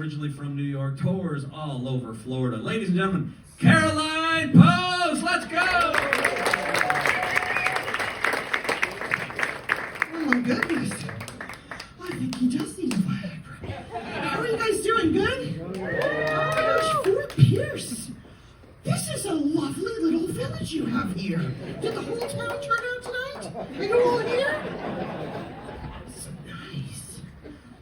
originally from New York, tours all over Florida. Ladies and gentlemen, Caroline Post, let's go! Oh my goodness. I think he does need a Viagra. How are you guys doing? Good? Oh my gosh, Fort Pierce. This is a lovely little village you have here. Did the whole town turn out tonight? Are you all here? It's nice.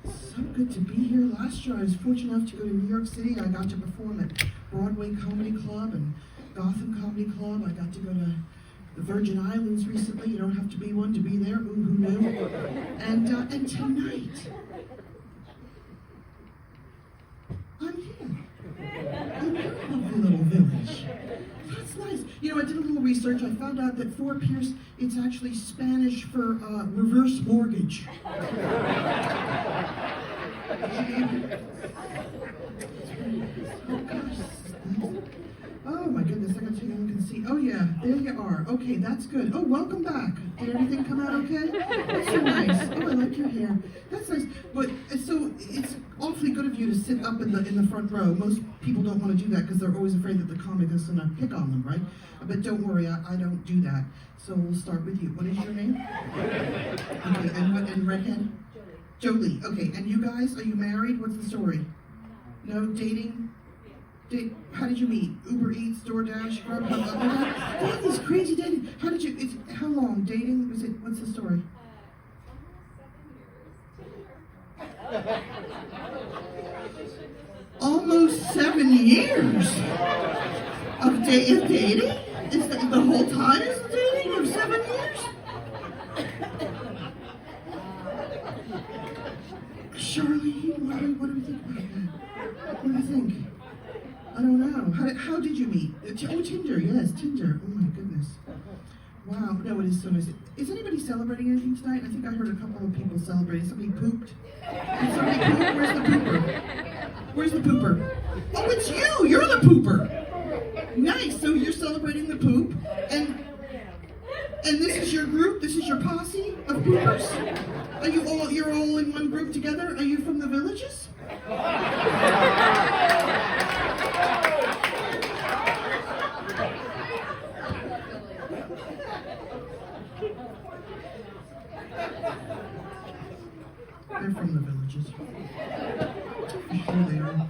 So good to be here. Last year I was fortunate enough to go to New York City. I got to perform at Broadway Comedy Club and Gotham Comedy Club. I got to go to the Virgin Islands recently. You don't have to be one to be there. Ooh, who knew? And tonight, I'm here. In your lovely little village. That's nice. You know, I did a little research. I found out that Fort Pierce, it's actually Spanish for reverse mortgage. Oh my goodness, I gotta take a look and see. Oh yeah, there you are. Okay, that's good. Oh, welcome back. Did everything come out okay? That's so nice. Oh, I like your hair. That's nice. But so it's awfully good of you to sit up in the front row. Most people don't want to do that because they're always afraid that the comic is gonna pick on them, right? But don't worry, I don't do that. So we'll start with you. What is your name? Okay, and redhead? Jolie. Okay, and you guys, are you married? What's the story? No dating? How did you meet? Uber Eats, DoorDash, Grubhub? They have these crazy dating. How did you? How long dating? Was it? What's the story? Almost 7 years of dating? Is that the whole time is dating of 7 years? Charlie, what do we think about that? What do you think? I don't know. How did you meet? Oh, Tinder, yes, Tinder. Oh my goodness. Wow, no, it is so nice. Is anybody celebrating anything tonight? I think I heard a couple of people celebrating. Somebody pooped. Did somebody poop? Where's the pooper? Where's the pooper? Oh, it's you! You're the pooper! Nice, so you're celebrating the poop, and this is your group? This is your posse of poopers? You're all in one group together? Are you from the villages? They're from the villages. For sure they are.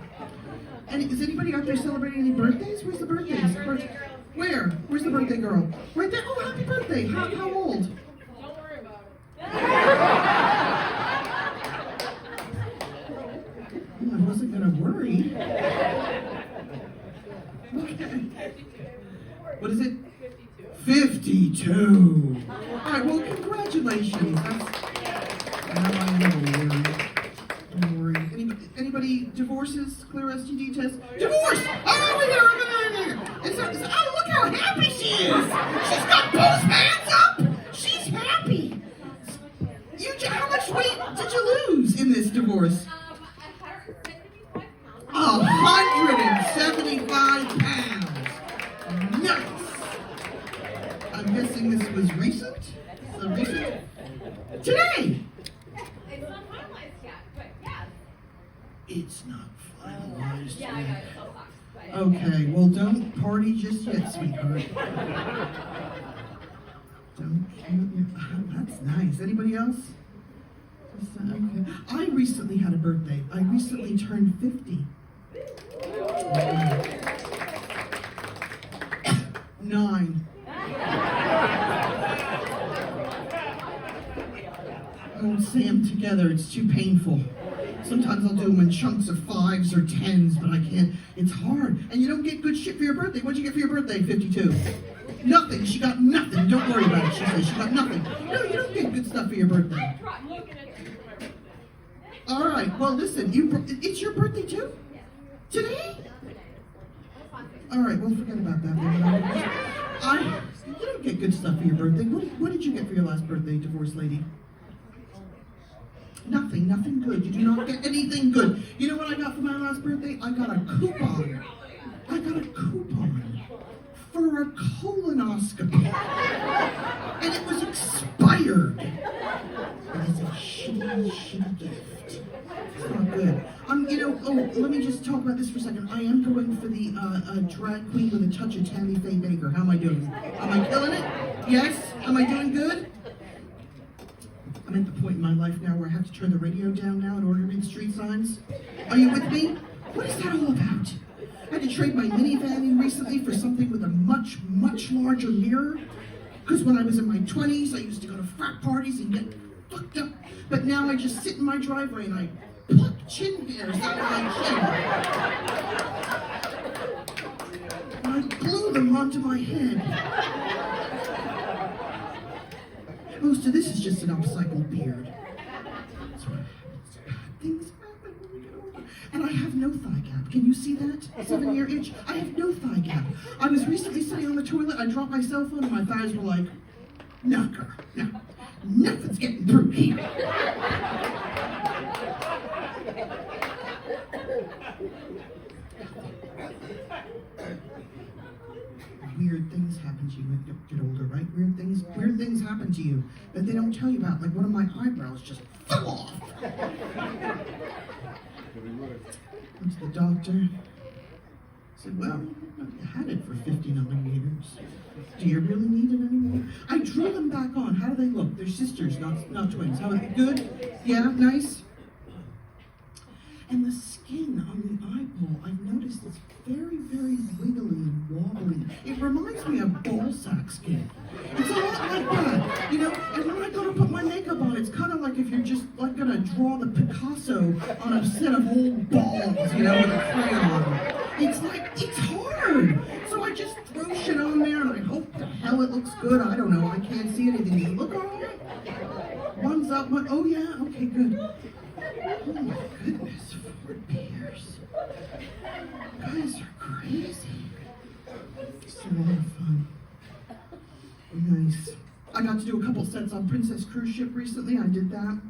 And is anybody out there celebrating any birthdays? Where's the birthdays? Where? Where's the birthday girl? Right there? Oh, happy birthday. How old? Don't worry about it. Well, I wasn't going to worry. Okay. What is it? 52. All right, well, congratulations. Don't worry. Anybody divorces, clear STD test? Divorce! Oh, over there. Oh, look how happy she is. She's got both hands up. She's happy. How much weight did you lose in this divorce? 175 pounds. Nice. I'm guessing this was recent? Today! It's not finalized yet, but yes. It's not finalized Yeah, I got yet. it so far. But Okay, well, don't party just yet, sweetheart. Don't you? That's nice. Anybody else? Okay. I recently had a birthday. I recently turned 50. 9. I won't say them together. It's too painful. Sometimes I'll do them in chunks of 5s or 10s, but I can't. It's hard. And you don't get good shit for your birthday. What'd you get for your birthday, 52? Nothing. She got nothing. Don't worry about it, she says. She got nothing. No, you don't get good stuff for your birthday. I'm looking at you for my birthday. All right. Well, listen. It's your birthday, too? Today? All right. Well, forget about that. You don't get good stuff for your birthday. What did you get for your last birthday, divorced lady? Nothing good. You do not get anything good. You know what I got for my last birthday? I got a coupon. For a colonoscopy. And it was expired. It is a shitty gift. It's not good. I'm Let me just talk about this for a second. I am going for the drag queen with a touch of Tammy Faye Baker. How am I doing? Am I killing it? Yes? Am I doing good? I'm at the point in my life now where I have to turn the radio down now in order to read street signs. Are you with me? What is that all about? I had to trade my minivan in recently for something with a much, much larger mirror. Because when I was in my 20s, I used to go to frat parties and get fucked up. But now I just sit in my driveway and I pluck chin hairs out of my chin. And I glue them onto my head. Most of this is just an upcycled beard. That's what happens. Bad things happen when we get older. And I have no thigh gap. Can you see that? 7-year itch. I have no thigh gap. I was recently sitting on the toilet. I dropped my cell phone and my thighs were like, no, girl, no. Nothing's getting through here. Weird things happen to you when you get older, right? Weird things happen to you that they don't tell you about. Like one of my eyebrows just fell off. Went to the doctor. Said, well, you had it for 59 years. Do you really need it anymore? I drew them back on. How do they look? They're sisters, not twins. How are they? Good? Yeah, nice? And the skin on the eyeball, I've noticed it's very, very wiggly and wobbly. It reminds me of ball sack skin. It's a lot like that, you know? And when I go to put my makeup on, it's kind of like if you're just like gonna draw the Picasso on a set of old balls, you know, with a crayon. It's hard. So I just throw shit on there and I hope the hell it looks good. I don't know. I can't see anything. Does it look all right? One's up, one, oh yeah, okay, good. Oh my goodness, 4 beers. You guys are crazy. It's a lot of fun. Nice. I got to do a couple sets on Princess Cruise Ship recently. I did that.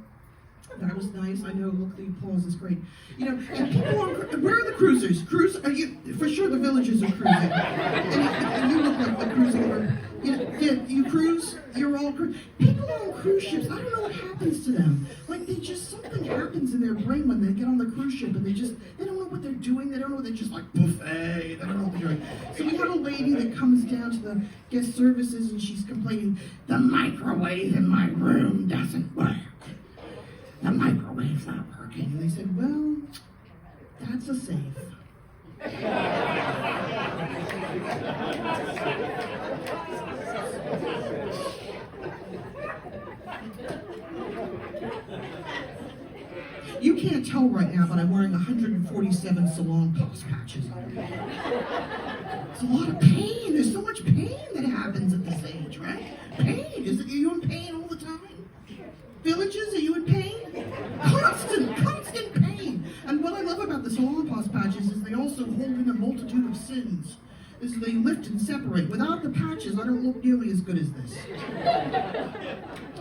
That was nice. I know, look, the applause is great. You know, and people on, where are the cruisers? Are you, for sure the villagers are cruising. And you look like the cruising group. You know, yeah, you cruise, you're all cruise. People on cruise ships, I don't know what happens to them. Like, something happens in their brain when they get on the cruise ship and they don't know what they're doing. They don't know, they're just like, buffet. They don't know what they're doing. So we have a lady that comes down to the guest services and she's complaining, the microwave in my room doesn't work. The microwave's not working. And they said, well, that's a safe. You can't tell right now, but I'm wearing 147 salon pulse patches on. It's a lot of pain. There's so much pain that happens at this age, right? Pain. Are you in pain all the time? Villages, are you in pain? Constant pain. And what I love about the salon pulse patches is they also hold in a multitude of sins. Is they lift and separate. Without the patches, I don't look nearly as good as this.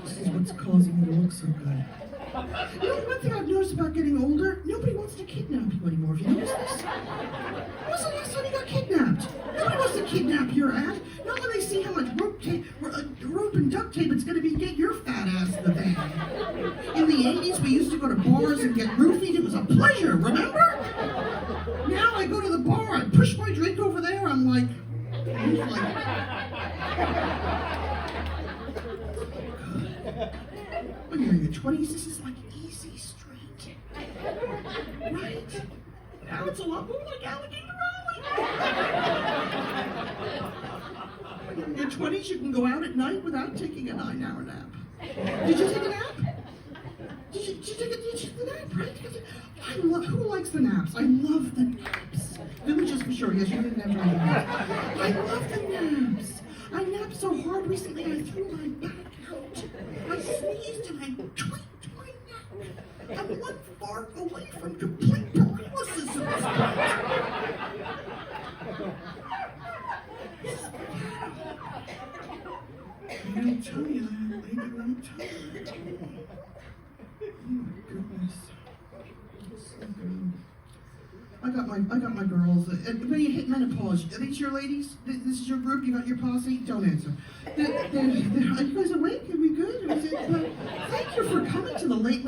This is what's causing me to look so good. You know, one thing I've noticed about getting older, nobody wants to kidnap you anymore. Have you noticed this? When was the last time you got kidnapped? Nobody wants to kidnap your ass. Not when they see how much rope and duct tape it's going to be to get your fat ass in the van. In the 80s, we used to go to bars and get roofied. It was a pleasure, remember? Now I go to the bar, I push my drink over there, I'm like, when you're in your 20s, this is like easy street. Right? Now it's a lot more like Alligator Alley. When you're in your 20s, you can go out at night without taking a 9-hour nap. Did you take a nap? Did you take a nap, right? Who likes the naps? I love the naps. Villages for sure, yes, you didn't have any naps. I love the naps. I napped so hard recently, I threw my back out. I sneezed and I tweaked my neck. I'm one fart away from complete paralysis at this point. I don't tell you that, lady, I don't tell you. Oh my goodness. So good. I got my girls. When you hit menopause, are these your ladies? This is your group? You got your posse? Don't answer. Are you guys awake? Are we good? Thank you for coming to the late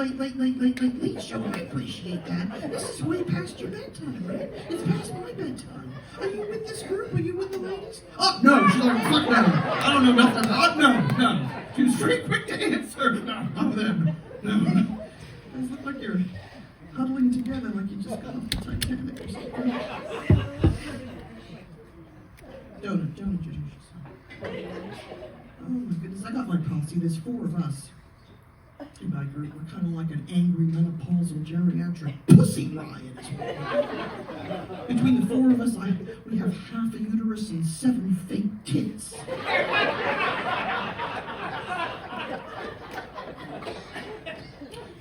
show. I appreciate that. This is way past your bedtime, right? It's past my bedtime. Are you with this group? Are you with the ladies? Oh, no. She's like, fuck no. I don't know nothing. Oh, no. She was very quick to answer. No, not them. No. You guys look like you're huddling together like you just got off the Titanic or something. Don't introduce yourself. Oh my goodness, I got my posse. There's 4 of us in my group. We're kind of like an angry menopausal geriatric pussy riot. Between the 4 of us, we have half a uterus and 7 fake tits.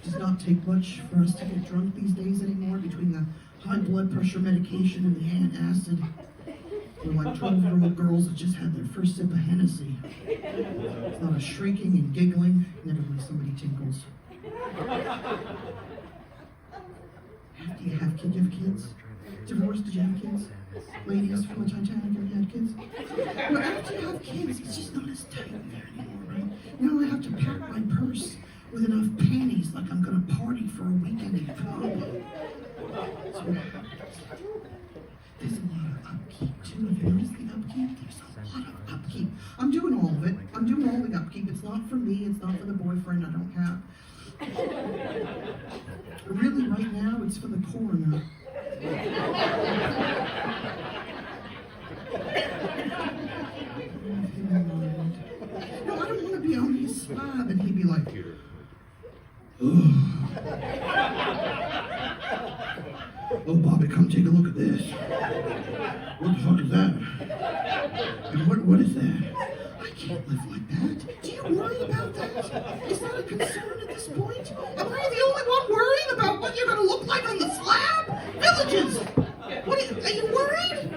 Does not take much for us to get drunk these days anymore. Between the high blood pressure medication and the antacid, we're like 12-year-old girls that just had their first sip of Hennessy. It's not a shrieking and giggling, never when somebody tinkles. Do you have kids? Do you have kids? Divorced? Did you have kids? Ladies from the Titanic, have you had kids? Well, after you have kids, it's just not as tight in there anymore, right? Now I have to pack my purse with enough panties like I'm gonna party for a weekend in Cabo. That's what happens. There's a lot of upkeep too. Have you noticed the upkeep? There's a lot of upkeep. I'm doing all of it. I'm doing all the upkeep. It's not for me. It's not for the boyfriend I don't have. Really, right now, it's for the coroner. No, I don't want to be on his slab and he'd be like, oh, Bobby, come take a look at this. What the fuck is that? And what is that? I can't live like that. Do you worry about that? Is that a concern at this point? Am I the only one worrying about what you're going to look like on the slab? Villages! Are you worried?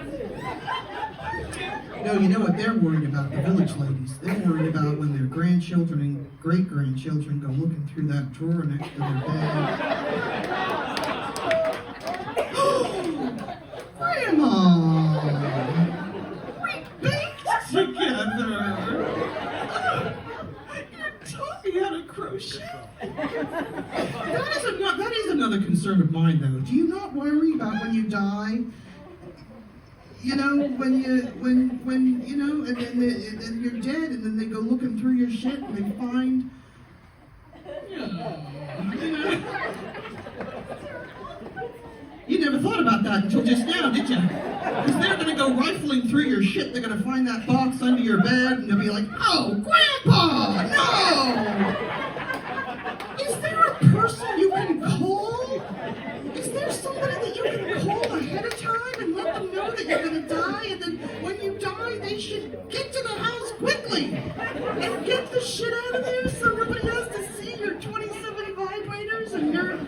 No, you know what they're worried about, the village ladies. They're worried about when their grandchildren and great-grandchildren go looking through that drawer next to their bed. Grandma! We baked together! You taught me how to crochet. That is another concern of mine, though. Do you not worry about when you die? You know, when you know, and then you're dead, and then they go looking through your shit, and they find, you never thought about that until just now, did you? Because they're going to go rifling through your shit. They're going to find that box under your bed, and they'll be like, oh, Grandpa, no! Is there a person you can call? Is there somebody that you can call ahead of time and let them know that you're going to die, and then when you die, they should get to the house quickly and get the shit out of there so nobody has to see your 27 vibrators and your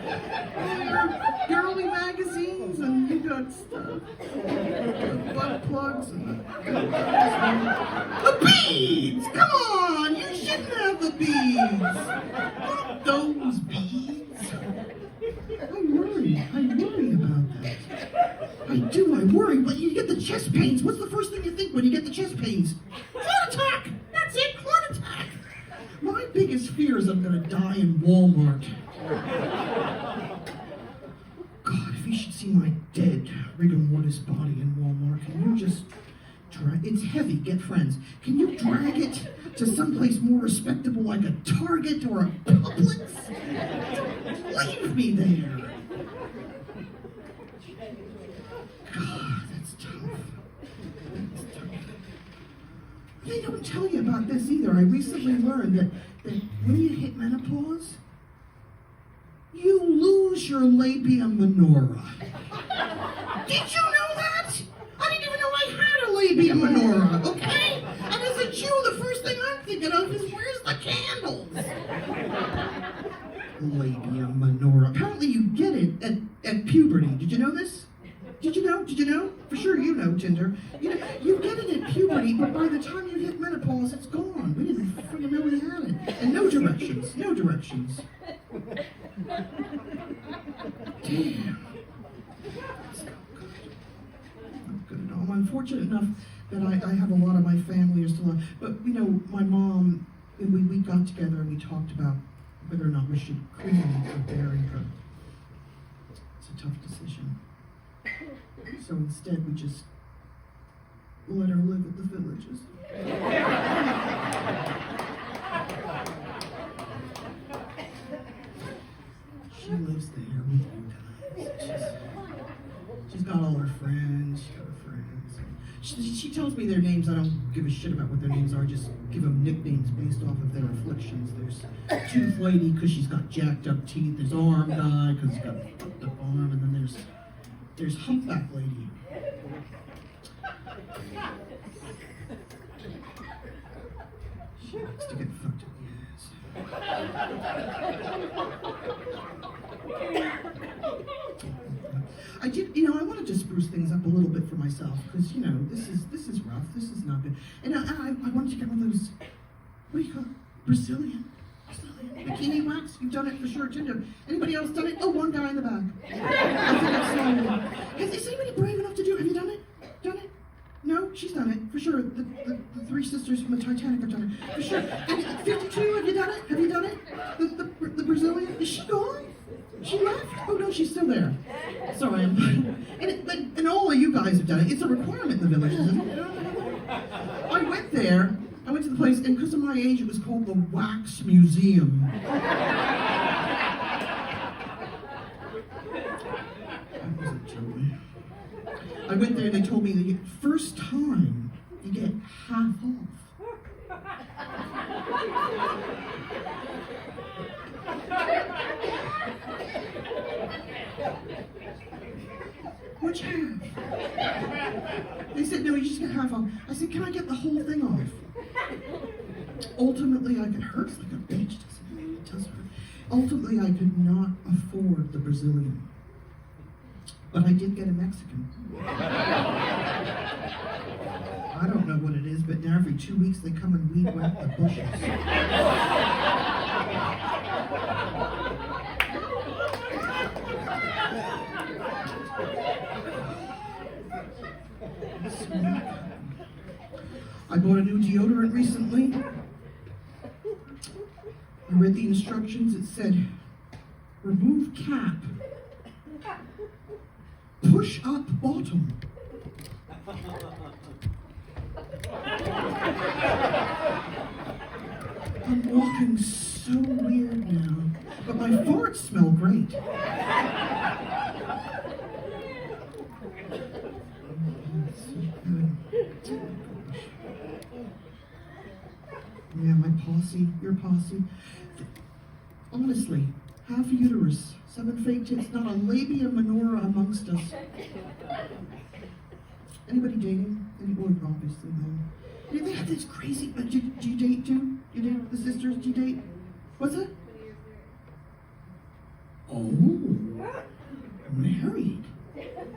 girly magazines and you got stuff, butt plugs and the beads! Come on, you shouldn't have the beads! Not those beads! I worry about that. I worry, but you get the chest pains. What's the first thing you think when you get the chest pains? Heart attack! That's it, heart attack! My biggest fear is I'm gonna die in Walmart. God, if you should see my dead rigor mortis body in Walmart, can you just drag it's heavy, get friends. Can you drag it to someplace more respectable like a Target or a Publix? Leave me there. God, that's tough. They don't tell you about this either. I recently learned that when you hit menopause, you lose your labia minora. Did you know that? I didn't even know I had a labia minora, okay? And as a Jew, the first thing I'm thinking of is, where's the candles? Labia minora. Apparently you get it at puberty. Did you know this? Did you know? Did you know? For sure you know, Tinder. You know, you get it at puberty, but by the time you hit menopause, it's gone. We didn't freaking know we had it. And no directions. No directions. Damn. fortunate enough that I have a lot of my family are still alive. But, you know, my mom, and we got together and we talked about whether or not we should cremate or bury her. It's a tough decision. So instead, we just let her live at the Villages. She lives there with you guys. She's got all her friends. She's got her friends. She tells me their names. I don't give a shit about what their names are. I just give them nicknames based off of their afflictions. There's Tooth Lady because she's got jacked up teeth. There's Arm Guy because he's got a fucked up arm. And then there's Humpback Lady. She likes to get fucked up the ass. I did, you know, I wanted to spruce things up a little bit for myself because, you know, this is rough. This is not good. And I wanted to get one of those, what do you call it? Brazilian bikini wax. You've done it for sure, Tinder. Anybody else done it? Oh, one guy in the back. I think I've seen it. Is anybody brave enough to do it? Have you done it? Done it? No, she's done it, for sure. The three sisters from the Titanic have done it, for sure. And 52, have you done it? Have you done it? The Brazilian? Is she gone? She left? Oh no, she's still there. Sorry, and all of you guys have done it. It's a requirement in the Villages, isn't it? I went there, I went to the place, and because of my age, it was called the Wax Museum. That wasn't totally. I went there and they told me the first time you get half off. Which half? They said, no, you just get half off. I said, can I get the whole thing off? Ultimately, it hurts like a bitch, doesn't it? It does hurt. Ultimately, I could not afford the Brazilian. But I did get a Mexican. I don't know what it is, but now every 2 weeks they come and weed whack the bushes. I bought a new deodorant recently. I read the instructions. It said, remove cap. Push up bottom. I'm walking so weird now, but my farts smell great. Yeah, my posse, your posse. Honestly, half a uterus, 7 fake tits, not a labia minora amongst us. Anybody dating? Anybody, obviously, no. Yeah, they have this crazy, do you date too? You date the sisters? Do you date? What's it? Oh, married.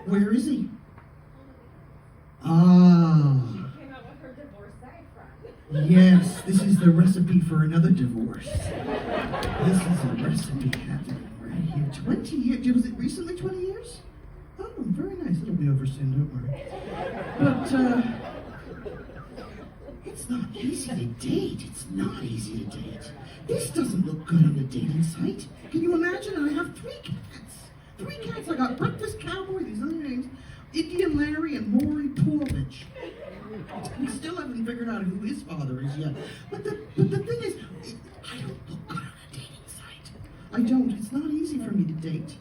Where is he? Ah. Came out with her divorce side friend. Yes, this is the recipe for another divorce. This is a recipe happening right here. 20 years. Was it recently 20 years? Oh, very nice. It'll be over soon, don't worry. But, it's not easy to date. It's not easy to date. This doesn't look good on the dating site. Can you imagine? I have 3 cats. 3 cats. I got Breakfast Cowboy, these other names, Indian Larry, and Maury Povich. We still haven't figured out who his father is yet. But the thing is, I don't look good on a dating site. I don't. It's not easy for me to date.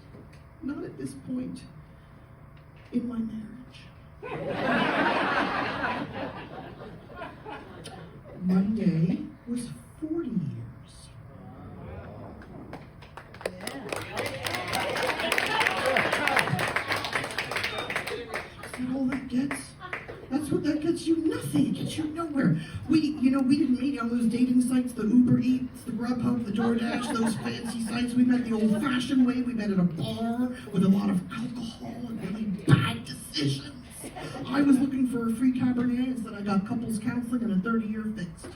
Not at this point in my marriage. Monday was 40 years. See all that gets? That's what that gets you. Nothing. It gets you nowhere. We didn't meet on those dating sites, the Uber Eats, the Grubhub, the DoorDash, those fancy sites. We met the old-fashioned way. We met at a bar with a lot of alcohol and really bad decisions. I was looking for a free Cabernet, instead I got couples counseling and a 30-year fixed.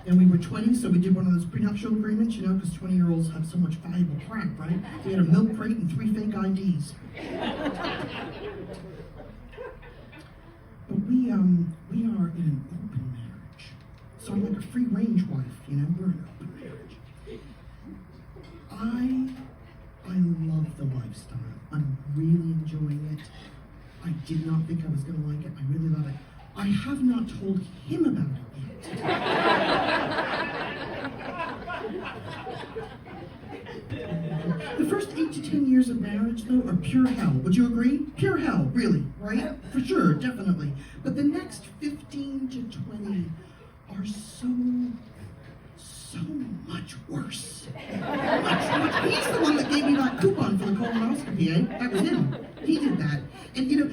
And we were 20 20, so we did one of those prenuptial agreements, you know, because 20-year-olds have so much valuable crap, right? We had a milk crate and 3 fake IDs. But we are in an open marriage. So I'm like a free-range wife, you know, we're in an open marriage. I love the lifestyle. I'm really enjoying it. I did not think I was going to like it. I really love it. I have not told him about it yet. The first 8 to 10 years of marriage, though, are pure hell. Would you agree? Pure hell, really, right? For sure, definitely. But the next 15 to 20 are so much worse. Much. He's the one that gave me that coupon for the colonoscopy, eh? That was him. He did that. And you know,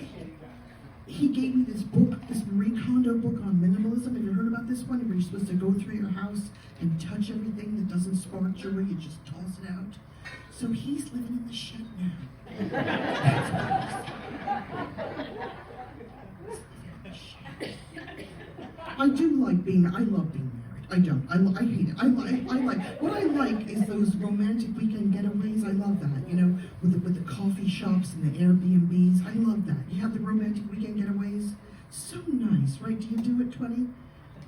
he gave me this book, this Marie Kondo book on minimalism. Have you heard about this one? Where you're supposed to go through your house and touch everything that doesn't spark joy, you just toss it out. So he's living in the shed now. I love being married. I don't. I hate it. I like, what I like is those romantic weekend getaways. I love that, you know, with the coffee shops and the Airbnbs. I love that. You have the romantic weekend getaways. So nice, right? Do you do it, 20?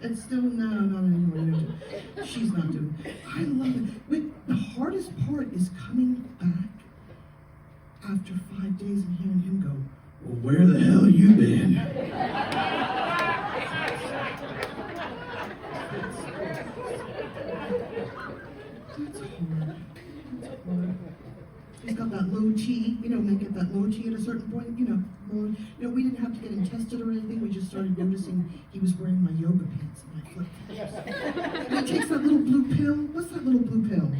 It's still, no, not anymore. She's not doing it. I love it. But the hardest part is coming back after 5 days and hearing him go, well, where the hell you been? He's got that low T, you know, make it that low T at a certain point, you know, we didn't have to get him tested or anything. We just started noticing he was wearing my yoga pants and my flip-flops. And he takes that little blue pill. What's that little blue pill?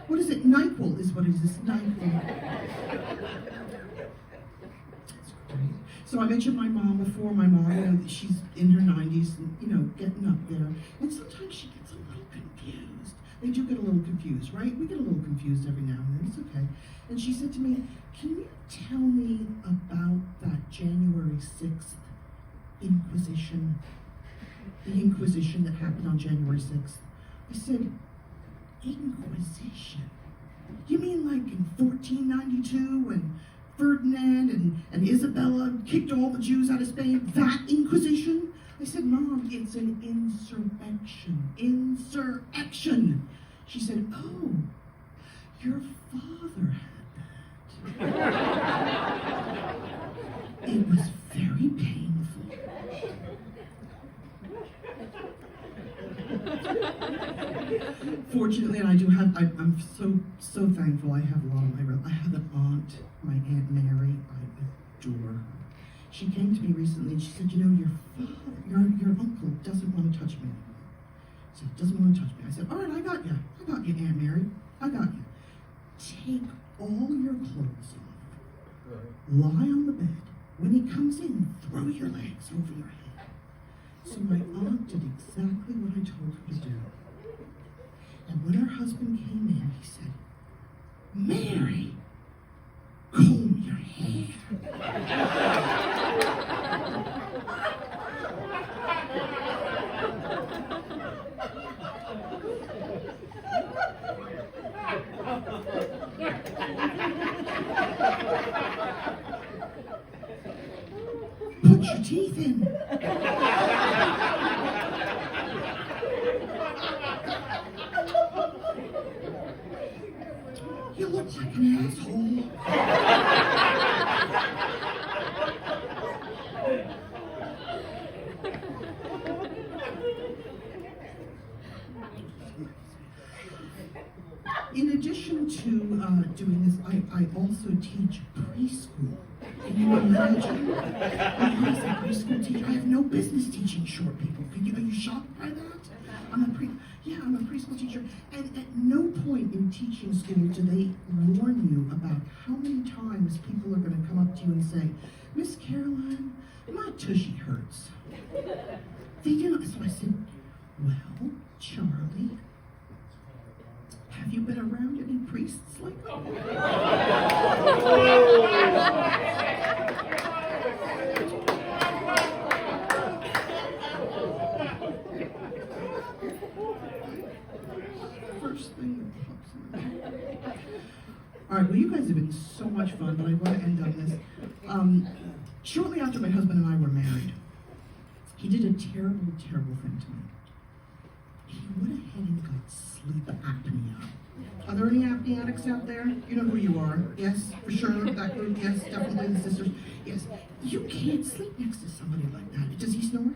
What is it? NyQuil is what it is. It's NyQuil. That's great. So I mentioned my mom before. My mom, you know, she's in her 90s, and, you know, getting up there. And sometimes she gets a little confused. They do get a little confused, right? We get a little confused every now and then. It's okay. And she said to me, can you tell me about that January 6th Inquisition? The Inquisition that happened on January 6th. I said, Inquisition? You mean like in 1492 when Ferdinand and Isabella kicked all the Jews out of Spain? That Inquisition? I said, Mom, it's an insurrection. Insurrection! She said, oh, your father had that. It was very painful. Fortunately, and I'm so thankful. I have a lot of I have an aunt, my Aunt Mary. I adore her. She came to me recently and she said, you know, your uncle doesn't want to touch me anymore. He doesn't want to touch me. I said, all right, I got you, Aunt Mary. I got you. Take all your clothes off. Lie on the bed. When he comes in, throw your legs over your head. So my aunt did exactly what I told her to do. And when her husband came in, he said, Mary, comb your hair. Put your teeth in. You look like an asshole. In addition to doing this, I also teach preschool. Can you imagine? When I was a preschool teacher, I have no business teaching short people. Are you shocked by that? I'm a preschool teacher. And at no point in teaching school do they warn you about how many times people are going to come up to you and say, Miss Caroline, my tushy hurts. They do not. So I said, well, Charlie, have you been around any priests like that? Well, you guys have been so much fun, but I want to end on this. Shortly after my husband and I were married, he did a terrible, terrible thing to me. He went ahead and got sleep apnea. Are there any apnea addicts out there? You know who you are. Yes, for sure. That group, yes, definitely the sisters. Yes. You can't sleep next to somebody like that. Does he snore?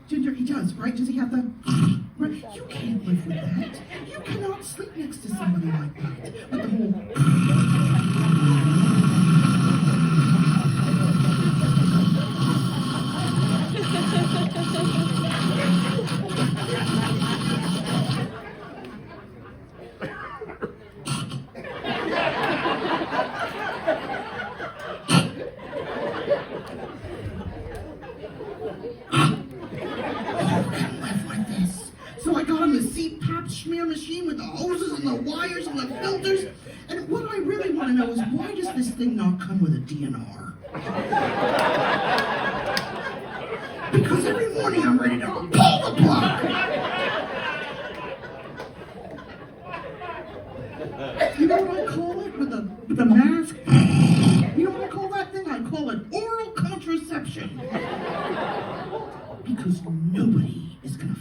Ginger, he does, right? Does he have the... Right? You can't live with that. You cannot sleep next to somebody like that. With the whole... So I got him the CPAP smear machine with the hoses and the wires and the filters. And what I really want to know is why does this thing not come with a DNR? Because every morning I'm ready to pull the plug. You know what I call it with the mask? You know what I call that thing? I call it oral contraception. Because nobody is going to